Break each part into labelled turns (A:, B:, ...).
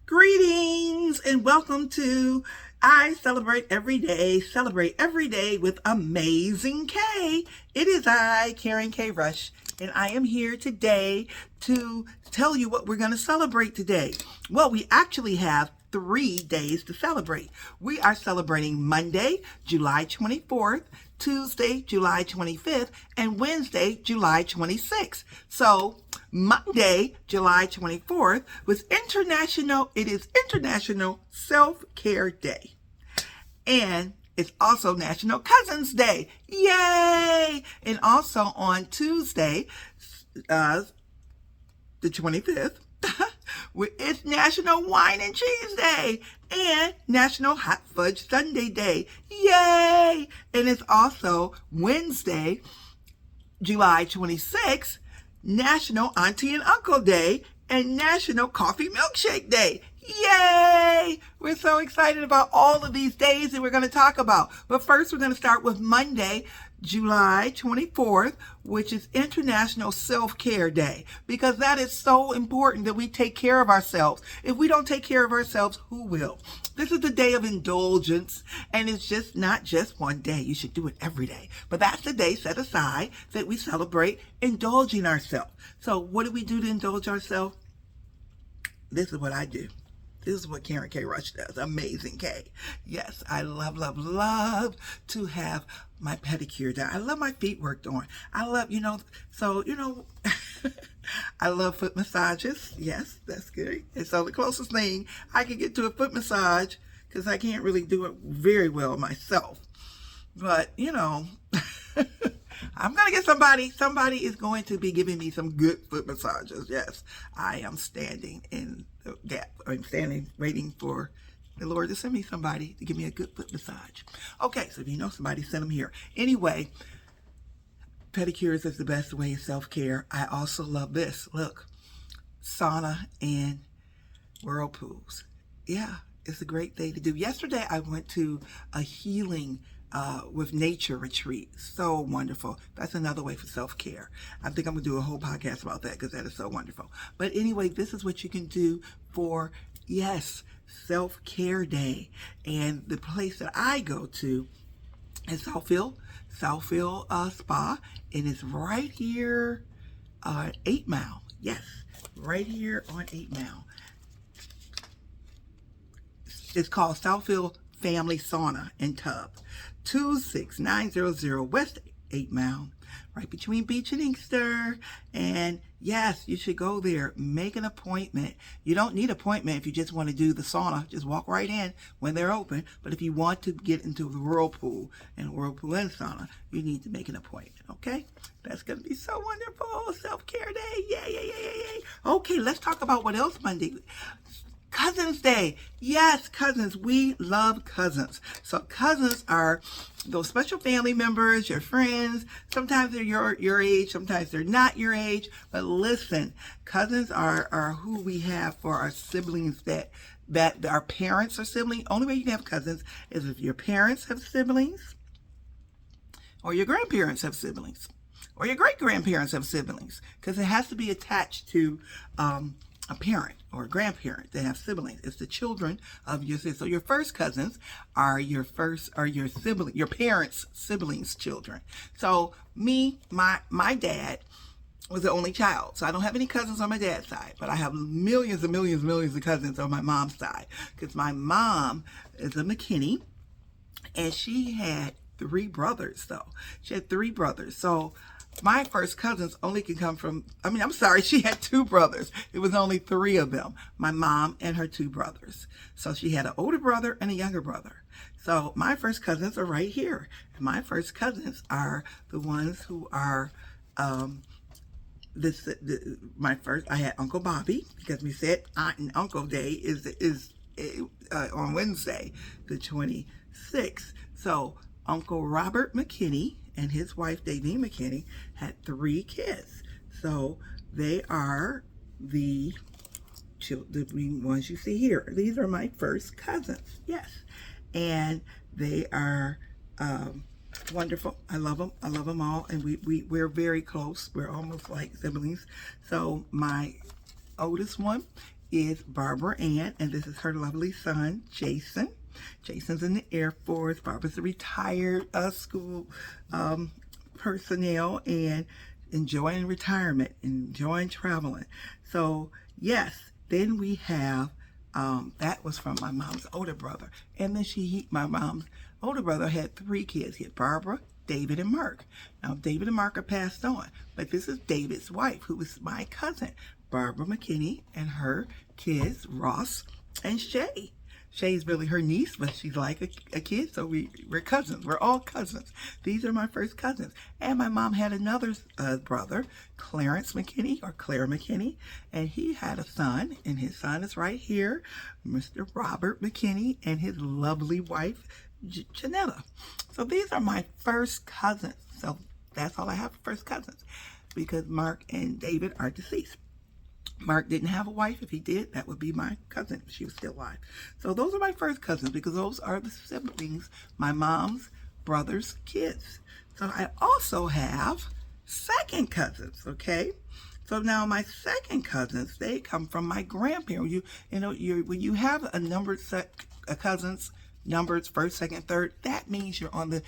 A: Greetings and welcome to I Celebrate Every Day with Amazing K. It is I, Karen K. Rush, and I am here today to tell you what we're going to celebrate today. Well, we actually have 3 days to celebrate. We are celebrating Monday, July 24th, Tuesday, July 25th, and Wednesday, July 26th. So Monday, July 24th it is International Self-Care Day. And it's also National Cousins Day. Yay! And also on Tuesday, the 25th, it's National Wine and Cheese Day and National Hot Fudge Sundae Day. Yay! And it's also Wednesday, July 26th, National Auntie and Uncle Day and National Coffee Milkshake Day. Yay! We're so excited about all of these days that we're going to talk about. But first, we're going to start with Monday, July 24th, which is International Self-Care Day, because that is so important that we take care of ourselves. If we don't take care of ourselves, who will? This is the day of indulgence, and it's just not just one day. You should do it every day. But that's the day set aside that we celebrate indulging ourselves. So what do we do to indulge ourselves? This is what I do. This is what Karen K. Rush does. Amazing K. Yes, I love to have my pedicure done. I love my feet worked on. I love, I love foot massages. Yes, that's good. And so the closest thing I can get to a foot massage, because I can't really do it very well myself. But, I'm going to get somebody is going to be giving me some good foot massages. Yes, I am standing in the gap. I'm standing waiting for the Lord to send me somebody to give me a good foot massage. Okay, so if you know somebody, send them here. Anyway, pedicures is the best way of self-care. I also love this. Look, sauna and whirlpools. Yeah, it's a great day to do. Yesterday, I went to a healing with nature retreat. So wonderful. That's another way for self-care. I think I'm going to do a whole podcast about that because that is so wonderful. But anyway, this is what you can do for, yes, self-care day. And the place that I go to is Southfield Spa, and it's right here on 8 Mile. Yes, right here on 8 Mile. It's called Southfield Family Sauna and Tub. 26900 West 8 Mile, right between Beach and Inkster. And yes, you should go there. Make an appointment. You don't need an appointment if you just want to do the sauna. Just walk right in when they're open. But if you want to get into the whirlpool and sauna, you need to make an appointment. Okay? That's going to be so wonderful. Self-care day. Yay. Okay, let's talk about what else Monday. Cousins Day. Yes, cousins. We love cousins. So cousins are those special family members, your friends. Sometimes they're your age, sometimes they're not your age. But listen, cousins are who we have for our siblings that our parents are siblings. Only way you can have cousins is if your parents have siblings, or your grandparents have siblings, or your great-grandparents have siblings, because it has to be attached to a parent or a grandparent that have siblings. It's the children of your siblings. So your first cousins are your parents' siblings' children. So my dad was the only child. So I don't have any cousins on my dad's side, but I have millions and millions of cousins on my mom's side. Because my mom is a McKinney, and she had 3 brothers though. She had 3 brothers. So my first cousins only can come from, she had 2 brothers. It was only 3 of them, my mom and her 2 brothers. So she had an older brother and a younger brother. So my first cousins are right here. And my first cousins are the ones who are, I had Uncle Bobby, because we said Aunt and Uncle Day is on Wednesday, the 26th. So Uncle Robert McKinney and his wife, Davine McKinney, had 3 kids. So they are the ones you see here. These are my first cousins. Yes. And they are wonderful. I love them. I love them all. And we're very close. We're almost like siblings. So my oldest one is Barbara Ann, and this is her lovely son, Jason. Jason's in the Air Force. Barbara's a retired school personnel and enjoying retirement, enjoying traveling. So, yes, then we have, that was from my mom's older brother. And then my mom's older brother had 3 kids. He had Barbara, David, and Mark. Now, David and Mark are passed on, but this is David's wife, who was my cousin, Barbara McKinney, and her kids, Ross and Shay. Shay's really her niece, but she's like a kid, so we're cousins. We're all cousins. These are my first cousins. And my mom had another brother, Clarence McKinney, or Claire McKinney, and he had a son, and his son is right here, Mr. Robert McKinney, and his lovely wife, Janetta. So these are my first cousins. So that's all I have for first cousins, because Mark and David are deceased. Mark didn't have a wife. If he did, that would be my cousin if she was still alive. So those are my first cousins, because those are the siblings, my mom's brother's kids. So I also have second cousins, okay? So now my second cousins, they come from my grandparents. When you have a numbered set of cousins, numbers first, second, third, that means you're on the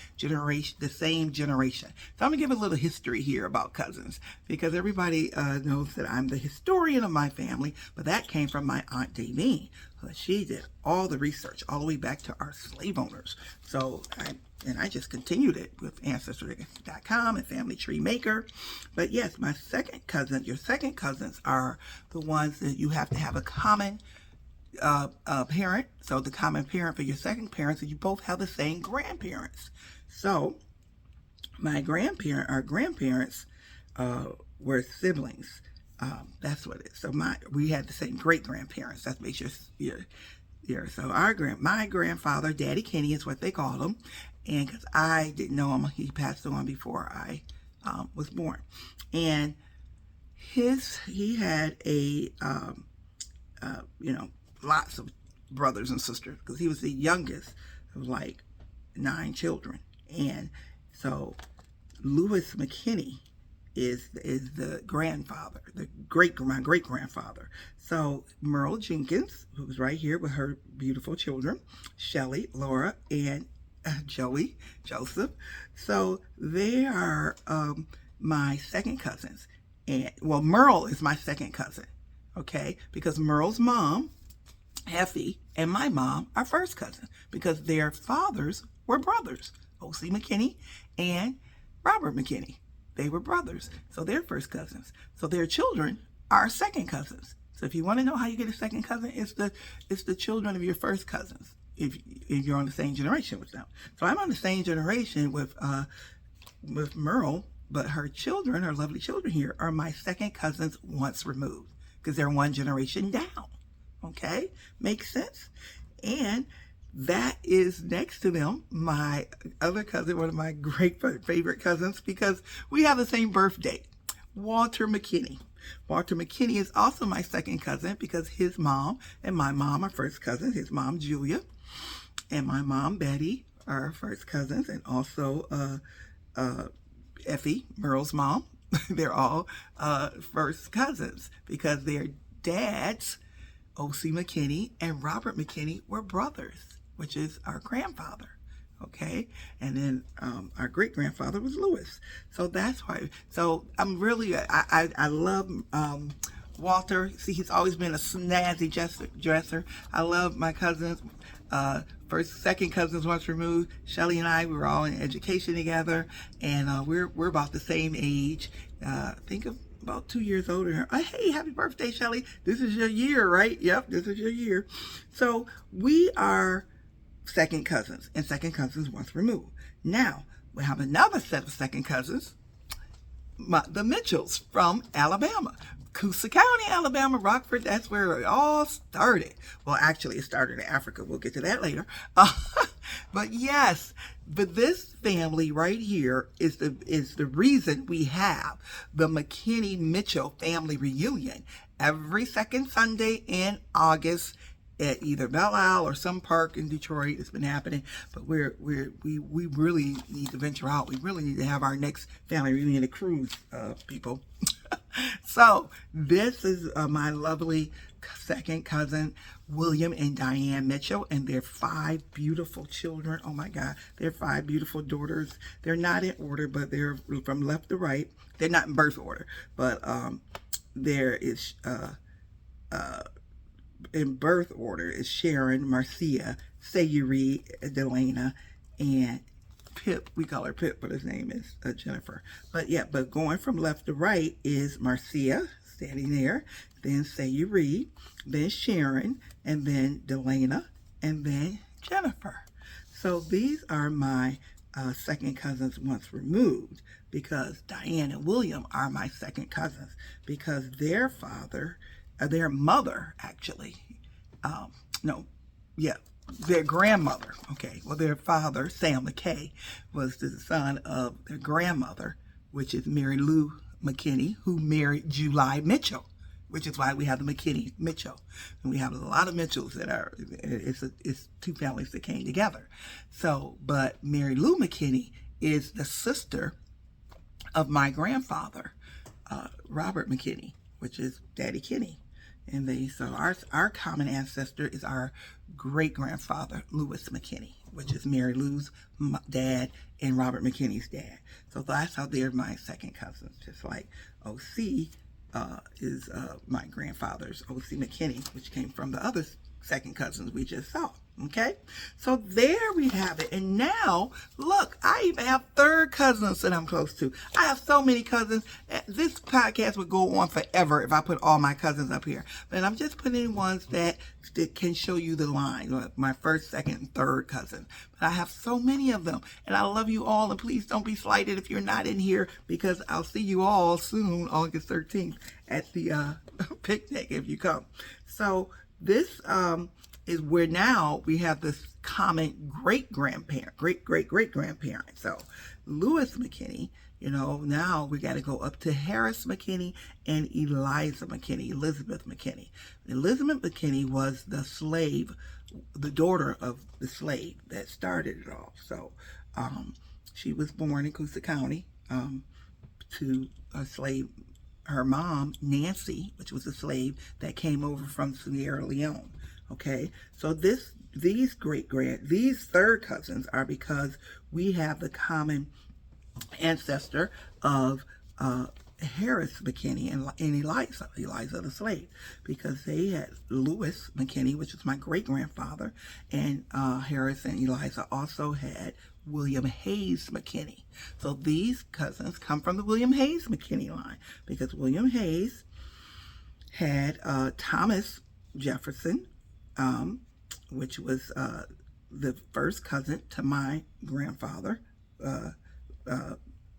A: same generation. So I'm gonna give a little history here about cousins, because everybody knows that I'm the historian of my family, but that came from my Aunt Davine. She did all the research all the way back to our slave owners. So I just continued it with Ancestry.com and Family Tree Maker. But yes, your second cousins are the ones that you have to have a common parent. So the common parent for your second parents, and you both have the same grandparents. So our grandparents were siblings. That's what it is. So we had the same great grandparents. That makes your so my grandfather, Daddy Kenny, is what they called him, and because I didn't know him, he passed on before I was born, and he had lots of brothers and sisters, because he was the youngest of like 9 children. And so Lewis McKinney is the grandfather, my great grandfather. So Merle Jenkins, who was right here with her beautiful children, Shelly, Laura, and Joseph. So they are my second cousins. And Merle is my second cousin, okay, because Merle's mom, Effie, and my mom are first cousins, because their fathers were brothers, O.C. McKinney and Robert McKinney. They were brothers, so they're first cousins. So their children are second cousins. So if you want to know how you get a second cousin, it's the children of your first cousins, if you're on the same generation with them. So I'm on the same generation with Merle, but her children, her lovely children here, are my second cousins once removed, because they're one generation down. Okay, makes sense? And that is next to them, my other cousin, one of my great favorite cousins, because we have the same birthday, Walter McKinney. Walter McKinney is also my second cousin, because his mom and my mom are first cousins. His mom, Julia, and my mom, Betty, are first cousins, and also Effie, Merle's mom. They're all first cousins, because their dads, O.C. McKinney and Robert McKinney, were brothers, which is our grandfather, okay? And then our great-grandfather was Lewis. So that's why. So I'm really, I love Walter. See, he's always been a snazzy dresser. I love my cousins. Second cousins once removed. Shelly and I, we were all in education together, and we're about the same age. Think of about 2 years older. Hey, happy birthday, Shelly. This is your year, right? Yep, this is your year. So we are second cousins, and second cousins once removed. Now, we have another set of second cousins, the Mitchells from Alabama. Coosa County, Alabama, Rockford, that's where it all started. Well, actually, it started in Africa. We'll get to that later. But yes, but this family right here is the reason we have the McKinney-Mitchell family reunion every second Sunday in August at either Belle Isle or some park in Detroit. It's been happening, but we really need to venture out. We really need to have our next family reunion, a cruise, people. So this is my lovely second cousin, William and Diane Mitchell, and their 5 beautiful children. Oh my God, their 5 beautiful daughters. They're not in order, but they're from left to right. They're not in birth order, but there is in birth order is Sharon, Marcia, Sayuri, Delana, and Pip. We call her Pip, but his name is Jennifer. But yeah, but going from left to right is Marcia, standing there, then Sayuri, then Sharon, and then Delana, and then Jennifer. So these are my second cousins once removed, because Diane and William are my second cousins, because their father, their mother actually, their grandmother, okay, well, their father, Sam McKay, was the son of their grandmother, which is Mary Lou McKinney, who married July Mitchell, which is why we have the McKinney Mitchell. And we have a lot of Mitchells that are, it's 2 families that came together. So, but Mary Lou McKinney is the sister of my grandfather, Robert McKinney, which is Daddy Kinney. And so our common ancestor is our great-grandfather, Lewis McKinney, which is Mary Lou's dad and Robert McKinney's dad. So that's how they're my second cousins, just like O.C. is my grandfather's, O.C. McKinney, which came from the other second cousins we just saw. Okay, so there we have it. And now, look, I even have third cousins that I'm close to. I have so many cousins. This podcast would go on forever if I put all my cousins up here. But I'm just putting in ones that can show you the line, like my first, second, and third cousin. But I have so many of them. And I love you all. And please don't be slighted if you're not in here, because I'll see you all soon, August 13th, at the picnic if you come. So this is where now we have this common great-grandparent, great-great-great-grandparent. So Lewis McKinney, now we got to go up to Harris McKinney and Elizabeth McKinney. Elizabeth McKinney was the slave, the daughter of the slave that started it all. So she was born in Coosa County to a slave. Her mom, Nancy, which was a slave that came over from Sierra Leone. Okay, so these third cousins are because we have the common ancestor of Harris McKinney and Eliza the slave, because they had Lewis McKinney, which is my great-grandfather, and Harris and Eliza also had William Hayes McKinney. So these cousins come from the William Hayes McKinney line, because William Hayes had Thomas Jefferson, which was the first cousin to my grandfather,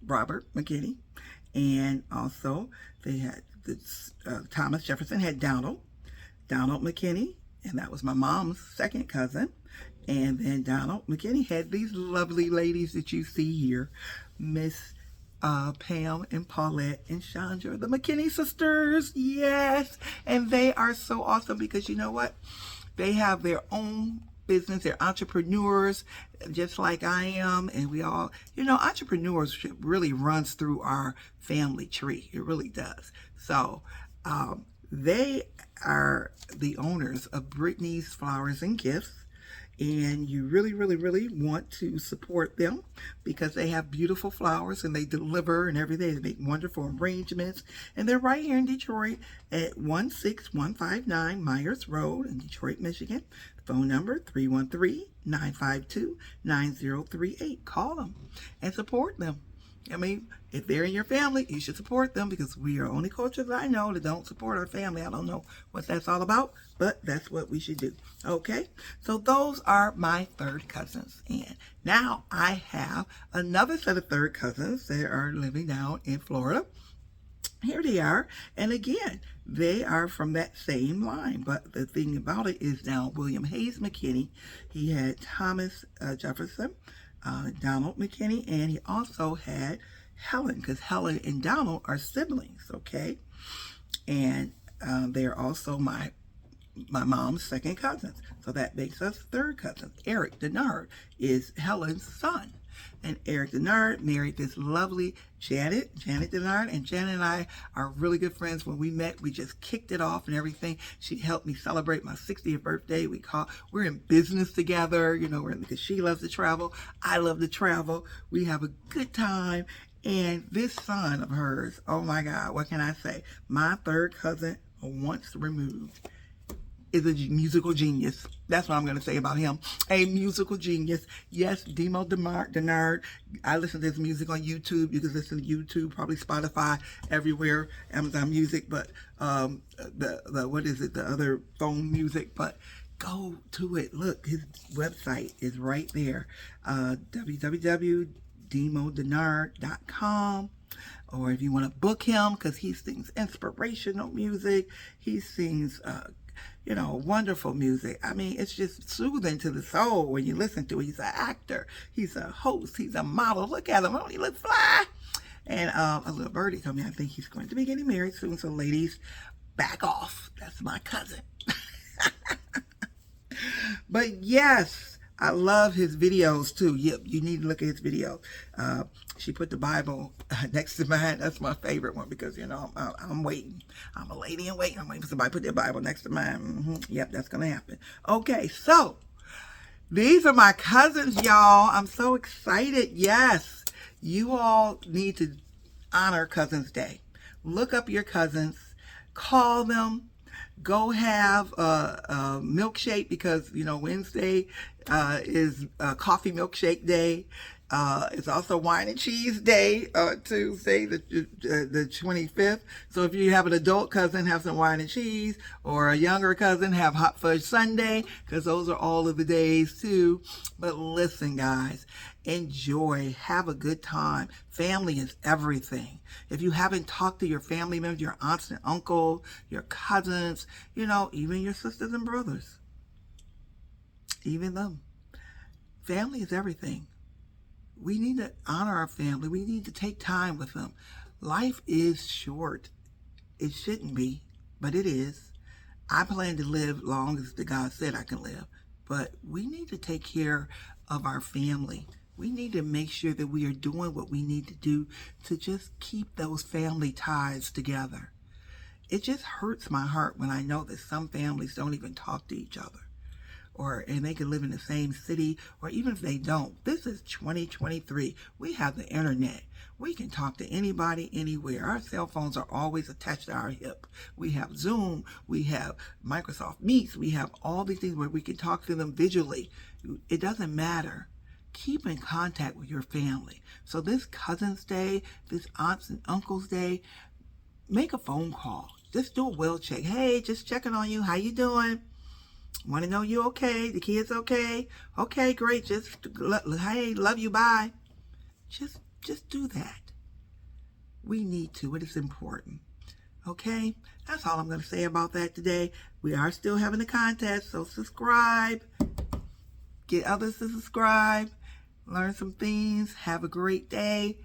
A: Robert McKinney. And also they had Thomas Jefferson had Donald McKinney, and that was my mom's second cousin. And then Donald McKinney had these lovely ladies that you see here, Miss Pam and Paulette and Chandra, the McKinney sisters. Yes, and they are so awesome, because you know what? They have their own business. They're entrepreneurs, just like I am. And we all, entrepreneurship really runs through our family tree. It really does. So they are the owners of Brittany's Flowers and Gifts. And you really, really, really want to support them, because they have beautiful flowers and they deliver and everything. They make wonderful arrangements. And they're right here in Detroit at 16159 Myers Road in Detroit, Michigan. Phone number 313-952-9038. Call them and support them. I mean, if they're in your family, you should support them, because we are only cultures I know that don't support our family. I don't know what that's all about, but that's what we should do. Okay, so those are my third cousins. And now I have another set of third cousins that are living down in Florida. Here they are. And again, they are from that same line. But the thing about it is, now William Hayes McKinney, he had Thomas Jefferson, Donald McKinney, and he also had Helen, because Helen and Donald are siblings. Okay, and they're also my mom's second cousins. So that makes us third cousins. Eric Denard is Helen's son. And Eric Denard married this lovely Janet Denard. And Janet and I are really good friends. When we met, we just kicked it off and everything. She helped me celebrate my 60th birthday. We're in business together, because she loves to travel. I love to travel. We have a good time. And this son of hers, oh my God, what can I say? My third cousin, once removed, is a musical genius. That's what I'm going to say about him. A musical genius. Yes, Demo Denard. I listen to his music on YouTube. You can listen to YouTube, probably Spotify, everywhere, Amazon Music, but the other phone music, but go to it. Look, his website is right there. www.demodenard.com. Or if you want to book him, because he sings inspirational music, he sings wonderful music. I mean, it's just soothing to the soul when you listen to it. He's an actor. He's a host. He's a model. Look at him. Don't he look fly? And a little birdie told me I think he's going to be getting married soon. So ladies, back off. That's my cousin. But yes, I love his videos too. Yep, you need to look at his videos. She put the Bible next to mine. That's my favorite one because, I'm waiting. I'm a lady in waiting. I'm waiting for somebody to put their Bible next to mine. Yep, that's going to happen. Okay, so these are my cousins, y'all. I'm so excited. Yes, you all need to honor Cousins Day. Look up your cousins. Call them. Go have a milkshake because, Wednesday is coffee milkshake day. It's also wine and cheese day, Tuesday, the 25th. So if you have an adult cousin, have some wine and cheese, or a younger cousin, have hot fudge Sundae, because those are all of the days too. But listen, guys, enjoy, have a good time. Family is everything. If you haven't talked to your family members, your aunts and uncles, your cousins, even your sisters and brothers, even them, family is everything. We need to honor our family. We need to take time with them. Life is short. It shouldn't be, but it is. I plan to live long as the God said I can live. But we need to take care of our family. We need to make sure that we are doing what we need to do to just keep those family ties together. It just hurts my heart when I know that some families don't even talk to each other. And they can live in the same city, or even if they don't. This is 2023. We have the internet. We can talk to anybody, anywhere. Our cell phones are always attached to our hip. We have Zoom. We have Microsoft Meets. We have all these things where we can talk to them visually. It doesn't matter. Keep in contact with your family. So this Cousins Day, this Aunts and Uncles Day, make a phone call. Just do a well check. Hey, just checking on you. How you doing? Want to know you okay? The kids okay? Okay, great. Just, hey, love you, bye. Just do that. We need to. It is important. Okay? That's all I'm going to say about that today. We are still having a contest, so subscribe. Get others to subscribe. Learn some things. Have a great day.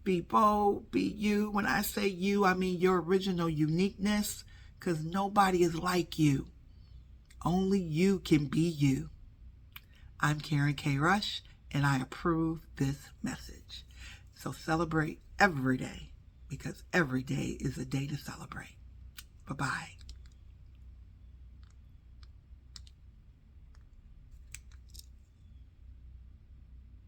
A: Be bold. Be you. When I say you, I mean your original uniqueness, because nobody is like you. Only you can be you. I'm Karen K. Rush, and I approve this message. So celebrate every day, because every day is a day to celebrate. Bye-bye.